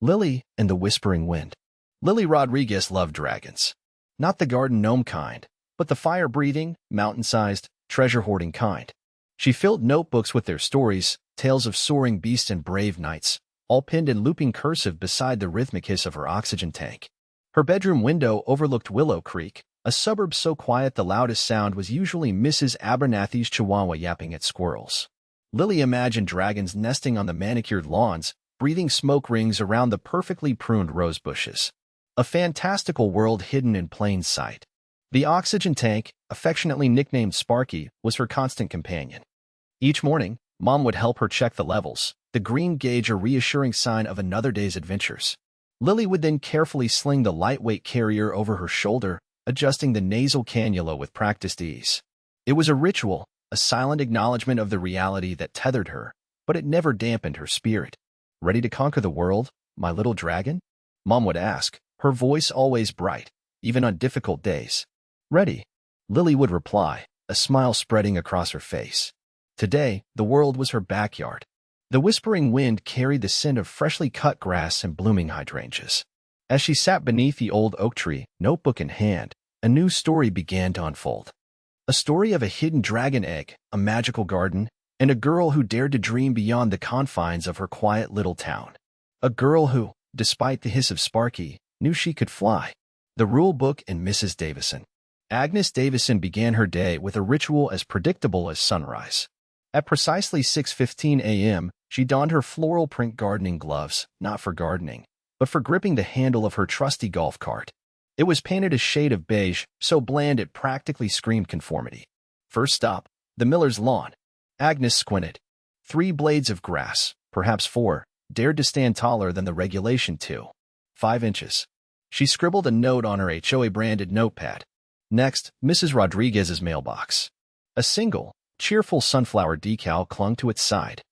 Lily and the Whispering Wind. Lily Rodriguez loved dragons. Not the garden gnome kind, but the fire-breathing, mountain-sized, treasure-hoarding kind. She filled notebooks with their stories, tales of soaring beasts and brave knights, all pinned in looping cursive beside the rhythmic hiss of her oxygen tank. Her bedroom window overlooked Willow Creek, a suburb so quiet the loudest sound was usually Mrs. Abernathy's chihuahua yapping at squirrels. Lily imagined dragons nesting on the manicured lawns, breathing smoke rings around the perfectly pruned rose bushes. A fantastical world hidden in plain sight. The oxygen tank, affectionately nicknamed Sparky, was her constant companion. Each morning, Mom would help her check the levels, the green gauge a reassuring sign of another day's adventures. Lily would then carefully sling the lightweight carrier over her shoulder, adjusting the nasal cannula with practiced ease. It was a ritual, a silent acknowledgement of the reality that tethered her, but it never dampened her spirit. "Ready to conquer the world, my little dragon?" Mom would ask, her voice always bright, even on difficult days. "Ready," Lily would reply, a smile spreading across her face. Today, the world was her backyard. The whispering wind carried the scent of freshly cut grass and blooming hydrangeas. As she sat beneath the old oak tree, notebook in hand, a new story began to unfold. A story of a hidden dragon egg, a magical garden, and a girl who dared to dream beyond the confines of her quiet little town. A girl who, despite the hiss of Sparky, knew she could fly. The rule book and Mrs. Davison. Agnes Davison began her day with a ritual as predictable as sunrise. At precisely 6:15 a.m., she donned her floral print gardening gloves, not for gardening, but for gripping the handle of her trusty golf cart. It was painted a shade of beige, so bland it practically screamed conformity. First stop, the miller's lawn. Agnes squinted. 3 blades of grass, perhaps 4, dared to stand taller than the regulation 2. 5 inches. She scribbled a note on her HOA-branded notepad. Next, Mrs. Rodriguez's mailbox. A single, cheerful sunflower decal clung to its side.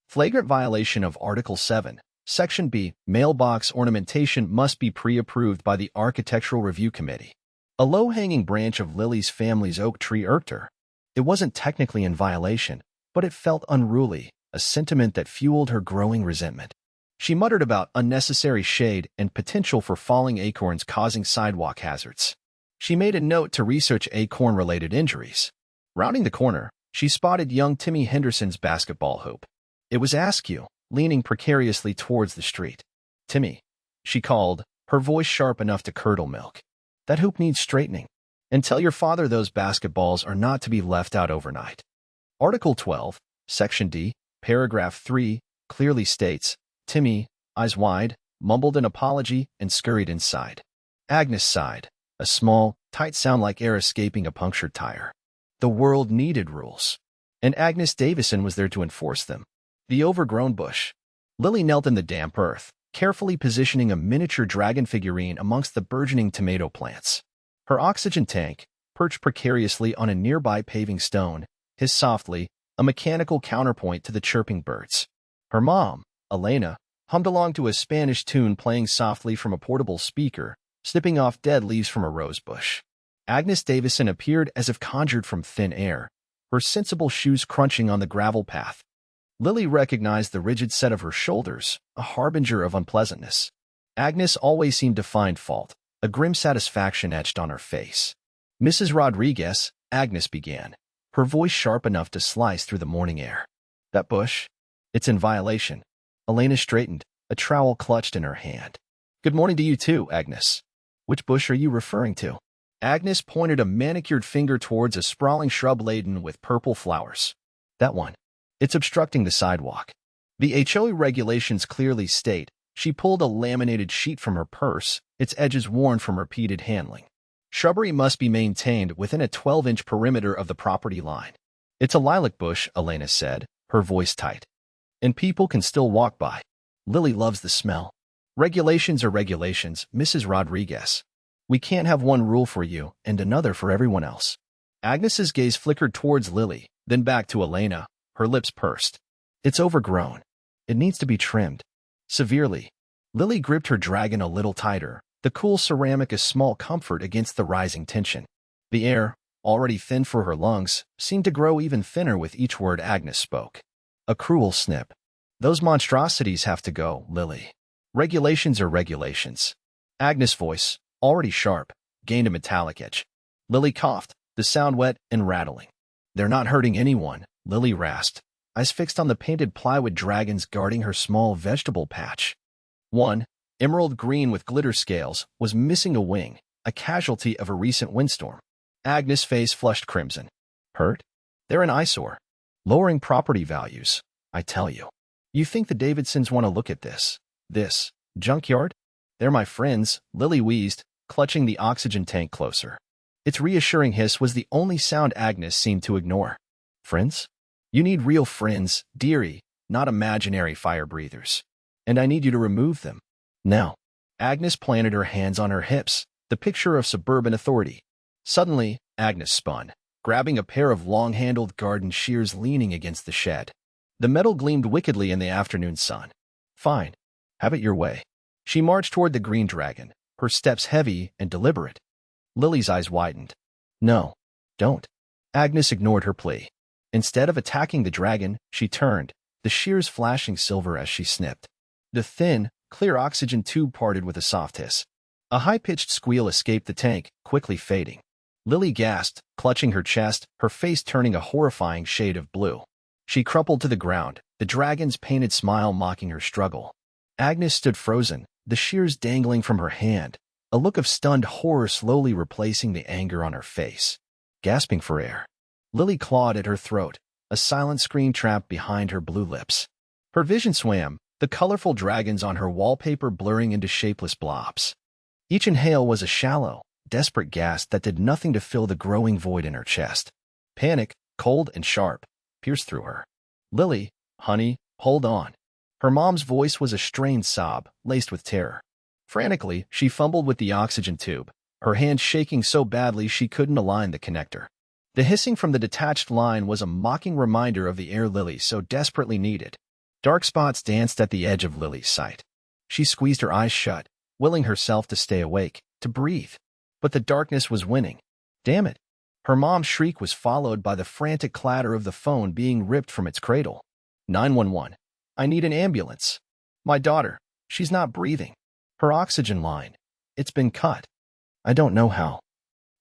Flagrant violation of Article 7, Section B, mailbox ornamentation must be pre-approved by the Architectural Review Committee. A low-hanging branch of Lily's family's oak tree irked her. It wasn't technically in violation, but it felt unruly, a sentiment that fueled her growing resentment. She muttered about unnecessary shade and potential for falling acorns causing sidewalk hazards. She made a note to research acorn-related injuries. Rounding the corner, she spotted young Timmy Henderson's basketball hoop. It was askew, leaning precariously towards the street. "Timmy," she called, her voice sharp enough to curdle milk. "That hoop needs straightening. And tell your father those basketballs are not to be left out overnight." Article 12, Section D, Paragraph 3, clearly states, Timmy, eyes wide, mumbled an apology and scurried inside. Agnes sighed, a small, tight sound like air escaping a punctured tire. The world needed rules, and Agnes Davison was there to enforce them. The overgrown bush. Lily knelt in the damp earth, carefully positioning a miniature dragon figurine amongst the burgeoning tomato plants. Her oxygen tank, perched precariously on a nearby paving stone, hissed softly, a mechanical counterpoint to the chirping birds. Her mom, Elena, hummed along to a Spanish tune playing softly from a portable speaker, snipping off dead leaves from a rose bush. Agnes Davison appeared as if conjured from thin air, her sensible shoes crunching on the gravel path. Lily recognized the rigid set of her shoulders, a harbinger of unpleasantness. Agnes always seemed to find fault, a grim satisfaction etched on her face. "Mrs. Rodriguez," Agnes began, her voice sharp enough to slice through the morning air. "That bush? It's in violation." Elena straightened, a trowel clutched in her hand. "Good morning to you too, Agnes. Which bush are you referring to?" Agnes pointed a manicured finger towards a sprawling shrub laden with purple flowers. "That one. It's obstructing the sidewalk. The HOA regulations clearly state." She pulled a laminated sheet from her purse, its edges worn from repeated handling. "Shrubbery must be maintained within a 12-inch perimeter of the property line." "It's a lilac bush," Elena said, her voice tight. "And people can still walk by. Lily loves the smell." "Regulations are regulations, Mrs. Rodriguez. We can't have one rule for you and another for everyone else." Agnes's gaze flickered towards Lily, then back to Elena, her lips pursed. "It's overgrown. It needs to be trimmed." Severely. Lily gripped her dragon a little tighter, the cool ceramic a small comfort against the rising tension. The air, already thin for her lungs, seemed to grow even thinner with each word Agnes spoke. A cruel snip. "Those monstrosities have to go, Lily. Regulations are regulations. Agnes' voice, already sharp, gained a metallic edge. Lily coughed, the sound wet and rattling. They're not hurting anyone, Lily rasped, eyes fixed on the painted plywood dragons guarding her small vegetable patch. One, emerald green with glitter scales, was missing a wing, a casualty of a recent windstorm. Agnes' face flushed crimson. Hurt? They're an eyesore. Lowering property values, I tell you. You think the Davidsons want to look at this junkyard? They're my friends, Lily wheezed, clutching the oxygen tank closer. Its reassuring hiss was the only sound Agnes seemed to ignore. Friends? You need real friends, dearie, not imaginary fire breathers. And I need you to remove them. Now. Agnes planted her hands on her hips, the picture of suburban authority. Suddenly, Agnes spun, grabbing a pair of long-handled garden shears leaning against the shed. The metal gleamed wickedly in the afternoon sun. Fine. Have it your way. She marched toward the green dragon, her steps heavy and deliberate. Lily's eyes widened. No, don't. Agnes ignored her plea. Instead of attacking the dragon, she turned, the shears flashing silver as she snipped. The thin, clear oxygen tube parted with a soft hiss. A high-pitched squeal escaped the tank, quickly fading. Lily gasped, clutching her chest, her face turning a horrifying shade of blue. She crumpled to the ground, the dragon's painted smile mocking her struggle. Agnes stood frozen, the shears dangling from her hand, a look of stunned horror slowly replacing the anger on her face. Gasping for air, Lily clawed at her throat, a silent scream trapped behind her blue lips. Her vision swam, the colorful dragons on her wallpaper blurring into shapeless blobs. Each inhale was a shallow, desperate gasp that did nothing to fill the growing void in her chest. Panic, cold and sharp, pierced through her. Lily, honey, hold on. Her mom's voice was a strained sob, laced with terror. Frantically, she fumbled with the oxygen tube, her hand shaking so badly she couldn't align the connector. The hissing from the detached line was a mocking reminder of the air Lily so desperately needed. Dark spots danced at the edge of Lily's sight. She squeezed her eyes shut, willing herself to stay awake, to breathe. But the darkness was winning. Damn it. Her mom's shriek was followed by the frantic clatter of the phone being ripped from its cradle. 911. I need an ambulance. My daughter, she's not breathing. Her oxygen line, it's been cut. I don't know how.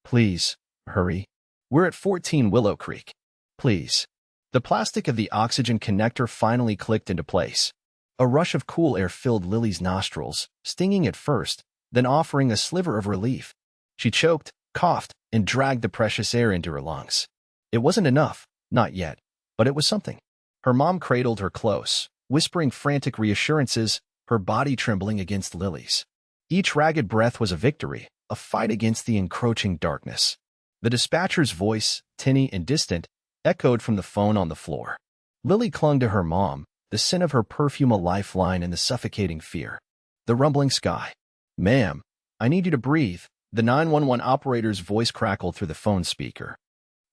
Please, hurry. We're at 14 Willow Creek. Please. The plastic of the oxygen connector finally clicked into place. A rush of cool air filled Lily's nostrils, stinging at first, then offering a sliver of relief. She choked, coughed, and dragged the precious air into her lungs. It wasn't enough, not yet, but it was something. Her mom cradled her close, whispering frantic reassurances, her body trembling against Lily's. Each ragged breath was a victory, a fight against the encroaching darkness. The dispatcher's voice, tinny and distant, echoed from the phone on the floor. Lily clung to her mom, the scent of her perfume a lifeline in the suffocating fear. The rumbling sky. Ma'am, I need you to breathe. The 911 operator's voice crackled through the phone speaker.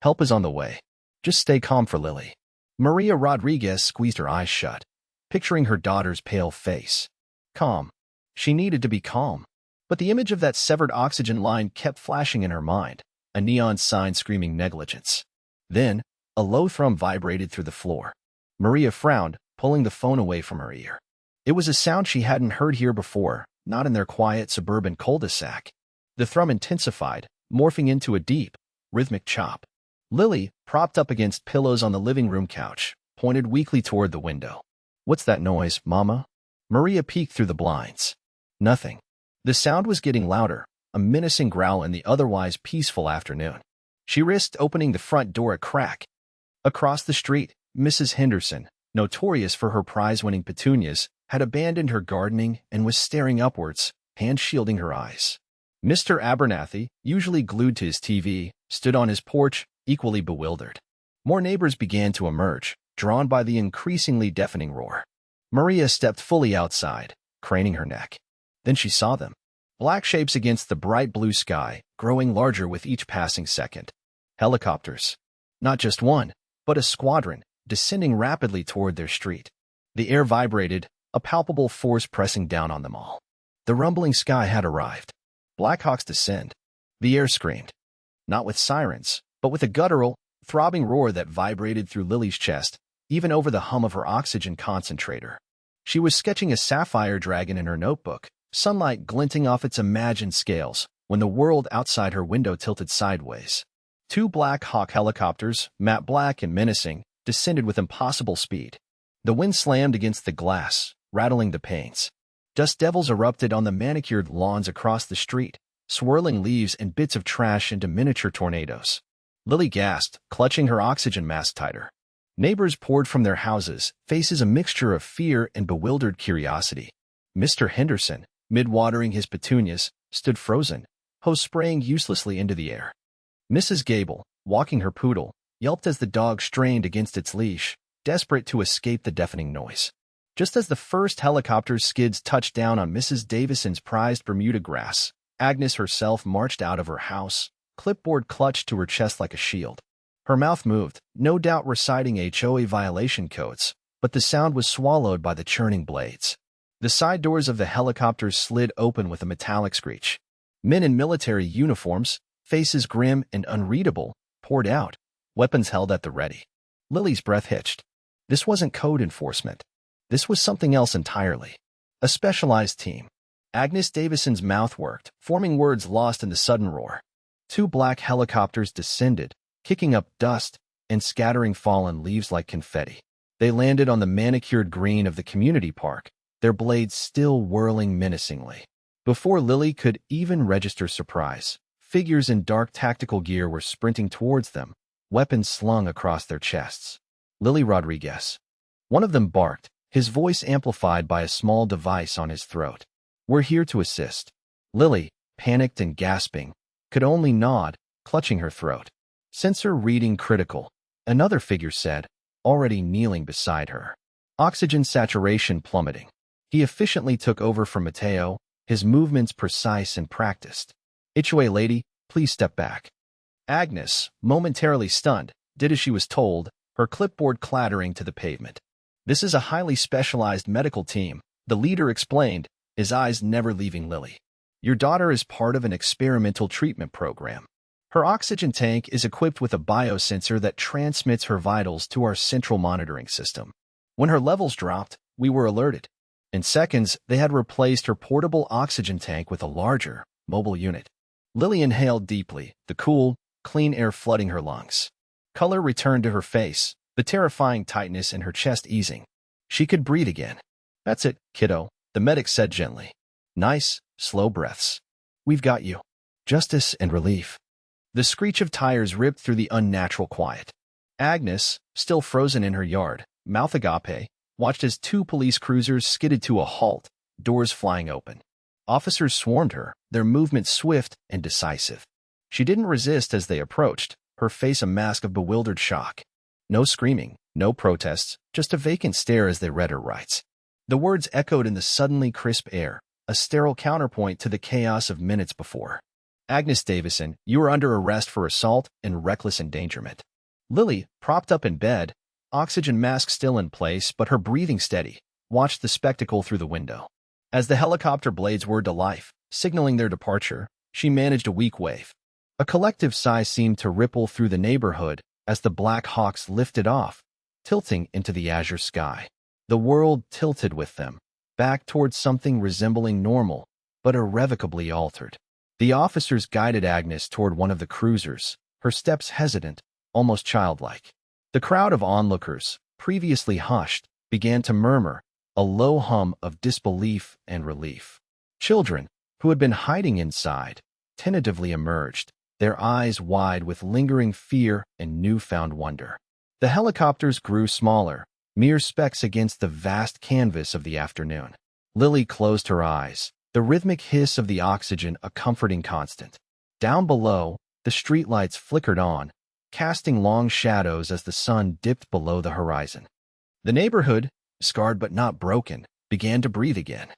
Help is on the way. Just stay calm for Lily. Maria Rodriguez squeezed her eyes shut, picturing her daughter's pale face. Calm. She needed to be calm. But the image of that severed oxygen line kept flashing in her mind, a neon sign screaming negligence. Then, a low thrum vibrated through the floor. Maria frowned, pulling the phone away from her ear. It was a sound she hadn't heard here before, not in their quiet suburban cul-de-sac. The thrum intensified, morphing into a deep, rhythmic chop. Lily, propped up against pillows on the living room couch, pointed weakly toward the window. What's that noise, Mama? Maria peeked through the blinds. Nothing. The sound was getting louder, a menacing growl in the otherwise peaceful afternoon. She risked opening the front door a crack. Across the street, Mrs. Henderson, notorious for her prize-winning petunias, had abandoned her gardening and was staring upwards, hand shielding her eyes. Mr. Abernathy, usually glued to his TV, stood on his porch, equally bewildered. More neighbors began to emerge, drawn by the increasingly deafening roar. Maria stepped fully outside, craning her neck. Then she saw them. Black shapes against the bright blue sky, growing larger with each passing second. Helicopters. Not just one, but a squadron, descending rapidly toward their street. The air vibrated, a palpable force pressing down on them all. The rumbling sky had arrived. Blackhawks descend. The air screamed. Not with sirens, but with a guttural, throbbing roar that vibrated through Lily's chest, even over the hum of her oxygen concentrator. She was sketching a sapphire dragon in her notebook, sunlight glinting off its imagined scales, when the world outside her window tilted sideways. Two Black Hawk helicopters, matte black and menacing, descended with impossible speed. The wind slammed against the glass, rattling the panes. Dust devils erupted on the manicured lawns across the street, swirling leaves and bits of trash into miniature tornadoes. Lily gasped, clutching her oxygen mask tighter. Neighbors poured from their houses, faces a mixture of fear and bewildered curiosity. Mr. Henderson, mid-watering his petunias, stood frozen, hose spraying uselessly into the air. Mrs. Gable, walking her poodle, yelped as the dog strained against its leash, desperate to escape the deafening noise. Just as the first helicopter's skids touched down on Mrs. Davison's prized Bermuda grass, Agnes herself marched out of her house, clipboard clutched to her chest like a shield. Her mouth moved, no doubt reciting HOA violation codes, but the sound was swallowed by the churning blades. The side doors of the helicopters slid open with a metallic screech. Men in military uniforms, faces grim and unreadable, poured out, weapons held at the ready. Lily's breath hitched. This wasn't code enforcement. This was something else entirely. A specialized team. Agnes Davison's mouth worked, forming words lost in the sudden roar. Two black helicopters descended, kicking up dust and scattering fallen leaves like confetti. They landed on the manicured green of the community park, their blades still whirling menacingly. Before Lily could even register surprise, figures in dark tactical gear were sprinting towards them, weapons slung across their chests. Lily Rodriguez. One of them barked, his voice amplified by a small device on his throat. "We're here to assist." Lily, panicked and gasping, could only nod, clutching her throat. Sensor reading critical, another figure said, already kneeling beside her. Oxygen saturation plummeting. He efficiently took over from Mateo, his movements precise and practiced. "HOA lady, please step back." Agnes, momentarily stunned, did as she was told, her clipboard clattering to the pavement. "This is a highly specialized medical team," the leader explained, his eyes never leaving Lily. "Your daughter is part of an experimental treatment program. Her oxygen tank is equipped with a biosensor that transmits her vitals to our central monitoring system. When her levels dropped, we were alerted. In seconds, they had replaced her portable oxygen tank with a larger, mobile unit." Lily inhaled deeply, the cool, clean air flooding her lungs. Color returned to her face, the terrifying tightness in her chest easing. She could breathe again. "That's it, kiddo," the medic said gently. "Nice, slow breaths. We've got you." Justice and relief. The screech of tires ripped through the unnatural quiet. Agnes, still frozen in her yard, mouth agape, watched as two police cruisers skidded to a halt, doors flying open. Officers swarmed her, their movements swift and decisive. She didn't resist as they approached, her face a mask of bewildered shock. No screaming, no protests, just a vacant stare as they read her rights. The words echoed in the suddenly crisp air, a sterile counterpoint to the chaos of minutes before. "Agnes Davison, you are under arrest for assault and reckless endangerment." Lily, propped up in bed, oxygen mask still in place but her breathing steady, watched the spectacle through the window. As the helicopter blades whirred to life, signaling their departure, she managed a weak wave. A collective sigh seemed to ripple through the neighborhood as the Black Hawks lifted off, tilting into the azure sky. The world tilted with them, back towards something resembling normal, but irrevocably altered. The officers guided Agnes toward one of the cruisers, her steps hesitant, almost childlike. The crowd of onlookers, previously hushed, began to murmur, a low hum of disbelief and relief. Children, who had been hiding inside, tentatively emerged, their eyes wide with lingering fear and newfound wonder. The helicopters grew smaller, mere specks against the vast canvas of the afternoon. Lily closed her eyes, the rhythmic hiss of the oxygen a comforting constant. Down below, the streetlights flickered on, casting long shadows as the sun dipped below the horizon. The neighborhood, scarred but not broken, began to breathe again.